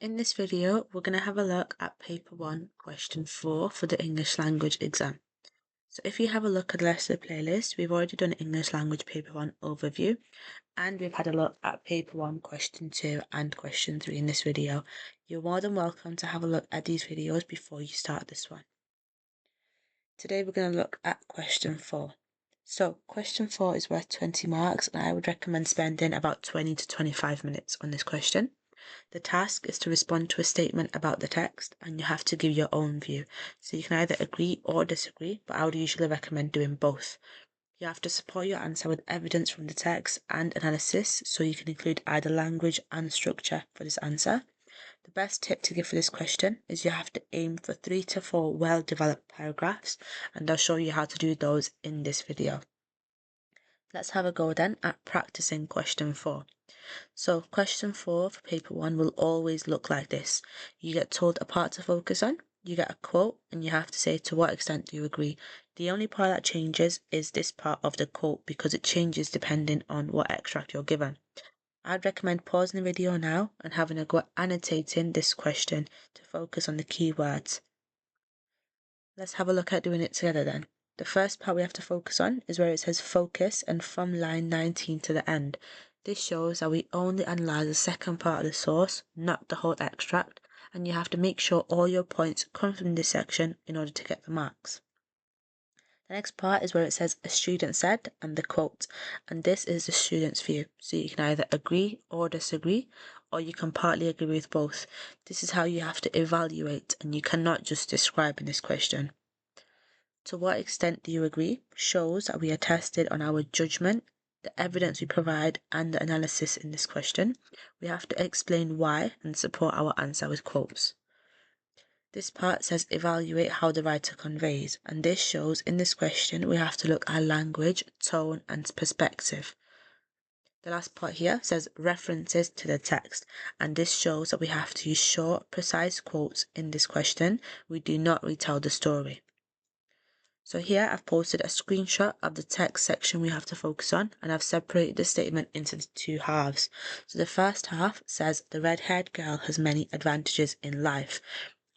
In this video, we're going to have a look at paper 1, question 4 for the English language exam. So if you have a look at the rest of the playlist, we've already done English language paper 1 overview, and we've had a look at paper 1, question 2 and question 3 in this video. You're more than welcome to have a look at these videos before you start this one. Today we're going to look at question 4. So question 4 is worth 20 marks, and I would recommend spending about 20 to 25 minutes on this question. The task is to respond to a statement about the text, and you have to give your own view. So you can either agree or disagree, but I would usually recommend doing both. You have to support your answer with evidence from the text and analysis, so you can include either language and structure for this answer. The best tip to give for this question is you have to aim for 3 to 4 well-developed paragraphs, and I'll show you how to do those in this video. Let's have a go then at practicing question 4. So question 4 for paper 1 will always look like this. You get told a part to focus on, you get a quote, and you have to say to what extent do you agree. The only part that changes is this part of the quote because it changes depending on what extract you're given. I'd recommend pausing the video now and having a go at annotating this question to focus on the key words. Let's have a look at doing it together then. The first part we have to focus on is where it says focus and from line 19 to the end. This shows that we only analyse the second part of the source, not the whole extract, and you have to make sure all your points come from this section in order to get the marks. The next part is where it says a student said and the quote, and this is the student's view, so you can either agree or disagree, or you can partly agree with both. This is how you have to evaluate, and you cannot just describe in this question. To what extent do you agree shows that we are tested on our judgment, the evidence we provide, and the analysis in this question. We have to explain why and support our answer with quotes. This part says evaluate how the writer conveys, and this shows in this question we have to look at language, tone, and perspective. The last part here says references to the text, and this shows that we have to use short, precise quotes in this question. We do not retell the story. So here I've posted a screenshot of the text section we have to focus on, and I've separated the statement into the two halves. So the first half says the red-haired girl has many advantages in life.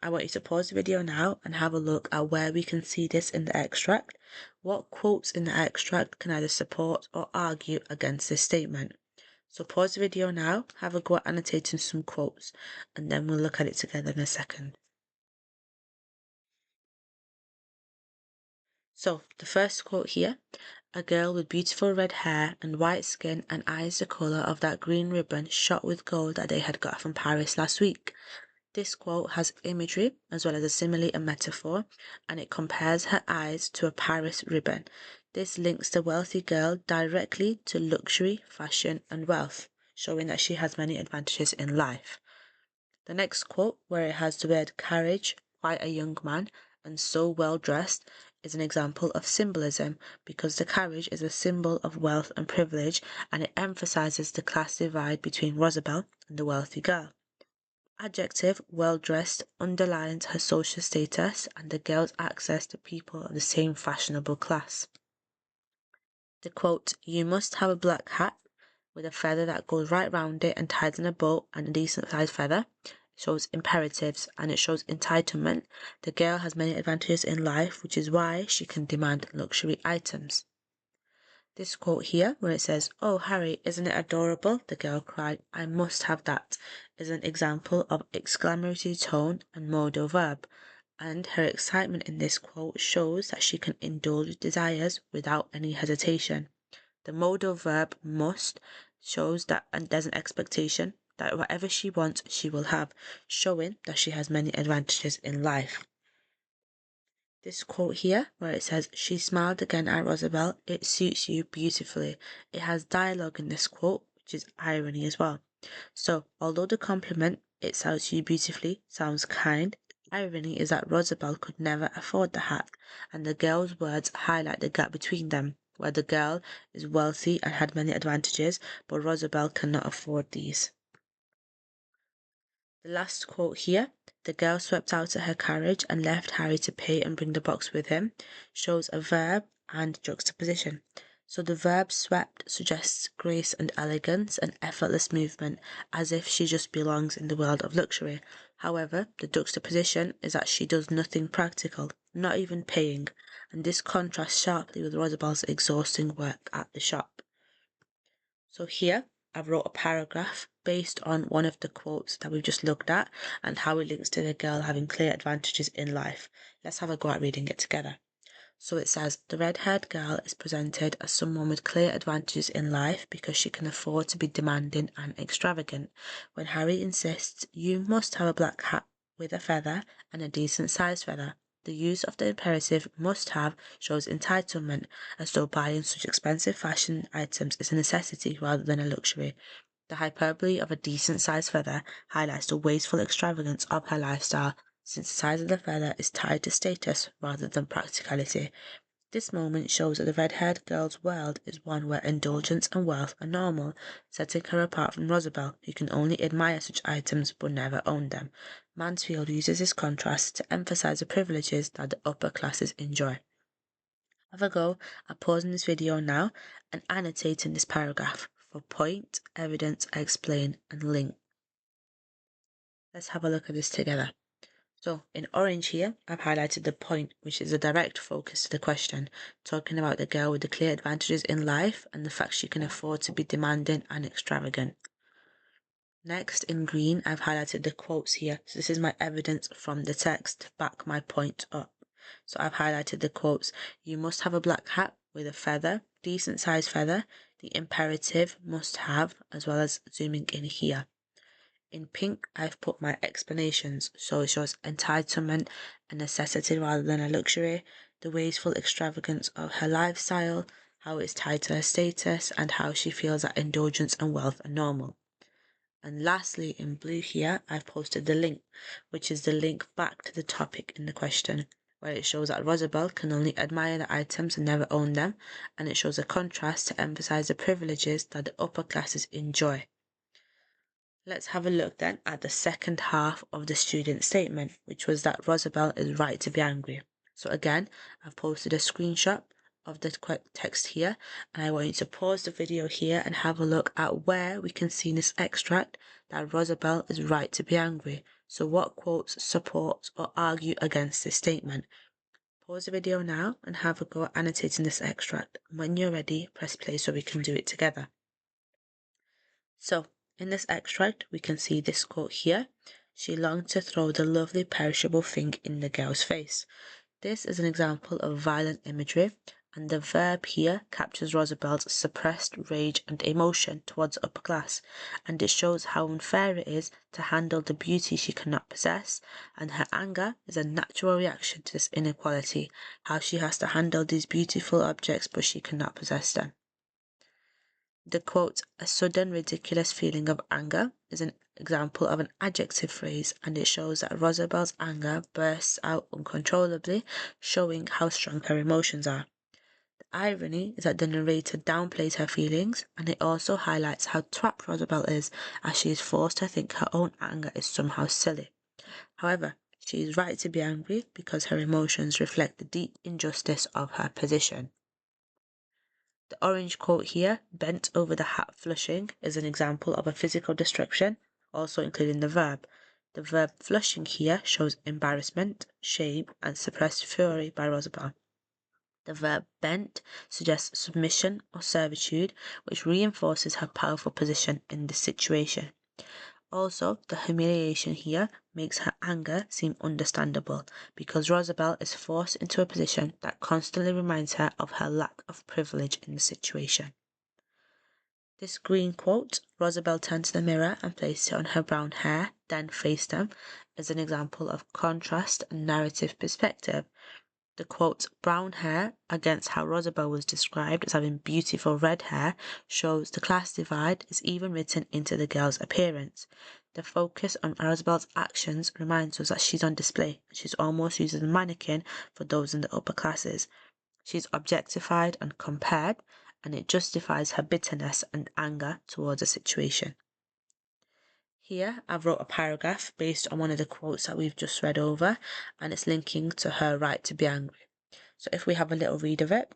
I want you to pause the video now and have a look at where we can see this in the extract. What quotes in the extract can either support or argue against this statement. So pause the video now, have a go at annotating some quotes, and then we'll look at it together in a second. So, the first quote here, a girl with beautiful red hair and white skin and eyes the colour of that green ribbon shot with gold that they had got from Paris last week. This quote has imagery as well as a simile and metaphor, and it compares her eyes to a Paris ribbon. This links the wealthy girl directly to luxury, fashion and wealth, showing that she has many advantages in life. The next quote, where it has the word carriage, quite a young man, and so well dressed, is an example of symbolism because the carriage is a symbol of wealth and privilege, and it emphasizes the class divide between Rosabelle and the wealthy girl. Adjective well dressed underlines her social status and the girl's access to people of the same fashionable class. The quote, you must have a black hat with a feather that goes right round it and tied in a bow and a decent sized feather, shows imperatives and it shows entitlement. The girl has many advantages in life, which is why she can demand luxury items. This quote here, where it says, oh Harry, isn't it adorable? The girl cried, I must have that, is an example of exclamatory tone and modal verb, and her excitement in this quote shows that she can indulge desires without any hesitation. The modal verb must shows that and there's an expectation that whatever she wants she will have, showing that she has many advantages in life. This quote here, where it says, she smiled again at Rosabelle, it suits you beautifully. It has dialogue in this quote, which is irony as well. So, although the compliment, it suits you beautifully, sounds kind, irony is that Rosabelle could never afford the hat, and the girl's words highlight the gap between them, where the girl is wealthy and had many advantages, but Rosabelle cannot afford these. The last quote here, the girl swept out to her carriage and left Harry to pay and bring the box with him, shows a verb and juxtaposition. So the verb swept suggests grace and elegance and effortless movement, as if she just belongs in the world of luxury. However, the juxtaposition is that she does nothing practical, not even paying, and this contrasts sharply with Rosabel's exhausting work at the shop. So here, I've wrote a paragraph based on one of the quotes that we've just looked at and how it links to the girl having clear advantages in life. Let's have a go at reading it together. So it says, the red-haired girl is presented as someone with clear advantages in life because she can afford to be demanding and extravagant. When Harry insists, you must have a black hat with a feather and a decent-sized feather, the use of the imperative must have shows entitlement, as though buying such expensive fashion items is a necessity rather than a luxury. The hyperbole of a decent-sized feather highlights the wasteful extravagance of her lifestyle, since the size of the feather is tied to status rather than practicality. This moment shows that the red-haired girl's world is one where indulgence and wealth are normal, setting her apart from Rosabel, who can only admire such items but never own them. Mansfield uses this contrast to emphasize the privileges that the upper classes enjoy. Have a go at pausing this video now and annotating this paragraph for point, evidence, explain, and link. Let's have a look at this together. So in orange here, I've highlighted the point, which is a direct focus to the question, talking about the girl with the clear advantages in life and the fact she can afford to be demanding and extravagant. Next, in green, I've highlighted the quotes here. So this is my evidence from the text to back my point up. So I've highlighted the quotes, you must have a black hat with a feather, decent sized feather, the imperative must have, as well as zooming in here. In pink, I've put my explanations, so it shows entitlement, a necessity rather than a luxury, the wasteful extravagance of her lifestyle, how it's tied to her status, and how she feels that indulgence and wealth are normal. And lastly, in blue here, I've posted the link, which is the link back to the topic in the question, where it shows that Rosabel can only admire the items and never own them, and it shows a contrast to emphasize the privileges that the upper classes enjoy. Let's have a look then at the second half of the student statement, which was that Rosabel is right to be angry. So again, I've posted a screenshot of the text here, and I want you to pause the video here and have a look at where we can see in this extract that Rosabel is right to be angry. So what quotes support or argue against this statement? Pause the video now and have a go at annotating this extract. When you're ready, press play so we can do it together. So, in this extract, we can see this quote here. She longed to throw the lovely perishable thing in the girl's face. This is an example of violent imagery, and the verb here captures Rosabel's suppressed rage and emotion towards the upper class, and it shows how unfair it is to handle the beauty she cannot possess, and her anger is a natural reaction to this inequality, how she has to handle these beautiful objects but she cannot possess them. The quote, a sudden ridiculous feeling of anger, is an example of an adjective phrase, and it shows that Rosabel's anger bursts out uncontrollably, showing how strong her emotions are. The irony is that the narrator downplays her feelings, and it also highlights how trapped Rosabel is, as she is forced to think her own anger is somehow silly. However, she is right to be angry because her emotions reflect the deep injustice of her position. The orange quote here, bent over the hat flushing, is an example of a physical description, also including the verb. The verb flushing here shows embarrassment, shame, and suppressed fury by Rosabel. The verb bent suggests submission or servitude, which reinforces her powerful position in this situation. Also, the humiliation here makes her anger seem understandable, because Rosabel is forced into a position that constantly reminds her of her lack of privilege in the situation. This green quote, Rosabel turned to the mirror and placed it on her brown hair, then faced them, is an example of contrast and narrative perspective. The quote, brown hair, against how Rosabel was described as having beautiful red hair, shows the class divide is even written into the girl's appearance. The focus on Rosabel's actions reminds us that she's on display, and she's almost used as a mannequin for those in the upper classes. She's objectified and compared, and it justifies her bitterness and anger towards the situation. Here, I've wrote a paragraph based on one of the quotes that we've just read over, and it's linking to her right to be angry. So if we have a little read of it,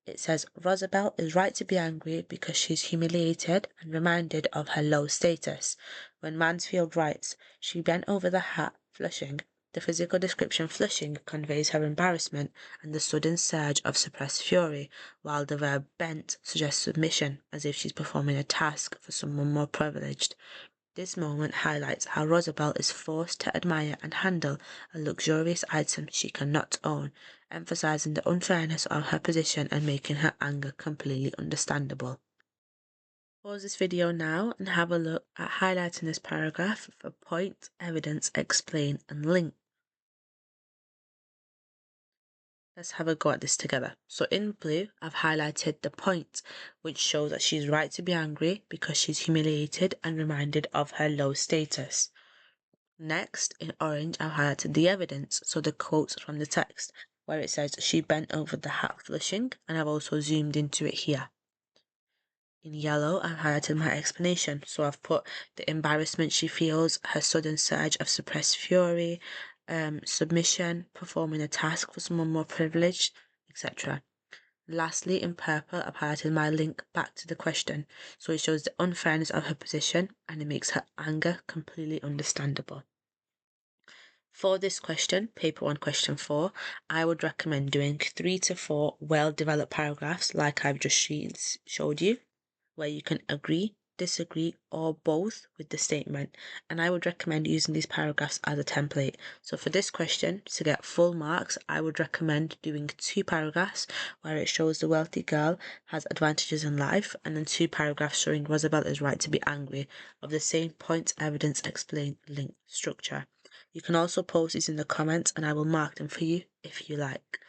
It says, Rosabelle is right to be angry because she's humiliated and reminded of her low status. When Mansfield writes, she bent over the hat, flushing. The physical description flushing conveys her embarrassment and the sudden surge of suppressed fury, while the verb bent suggests submission, as if she's performing a task for someone more privileged. This moment highlights how Rosabelle is forced to admire and handle a luxurious item she cannot own, emphasizing the unfairness of her position and making her anger completely understandable. Pause this video now and have a look at highlighting this paragraph for point, evidence, explain, and link. Let's have a go at this together. So in blue, I've highlighted the point, which shows that she's right to be angry because she's humiliated and reminded of her low status. Next, in orange, I've highlighted the evidence, so the quotes from the text, where it says she bent over the hat flushing, and I've also zoomed into it here. In yellow, I've highlighted my explanation, so I've put the embarrassment she feels, her sudden surge of suppressed fury, submission, performing a task for someone more privileged, etc. Lastly, in purple, I've highlighted my link back to the question, so it shows the unfairness of her position and it makes her anger completely understandable. For this question, paper 1, question 4, I would recommend doing 3 to 4 well-developed paragraphs like I've just showed you, where you can agree, disagree, or both with the statement. And I would recommend using these paragraphs as a template. So for this question, to get full marks, I would recommend doing 2 paragraphs where it shows the wealthy girl has advantages in life, and then 2 paragraphs showing Rosabelle is right to be angry, of the same point, evidence, explain, link structure. You can also post these in the comments and I will mark them for you if you like.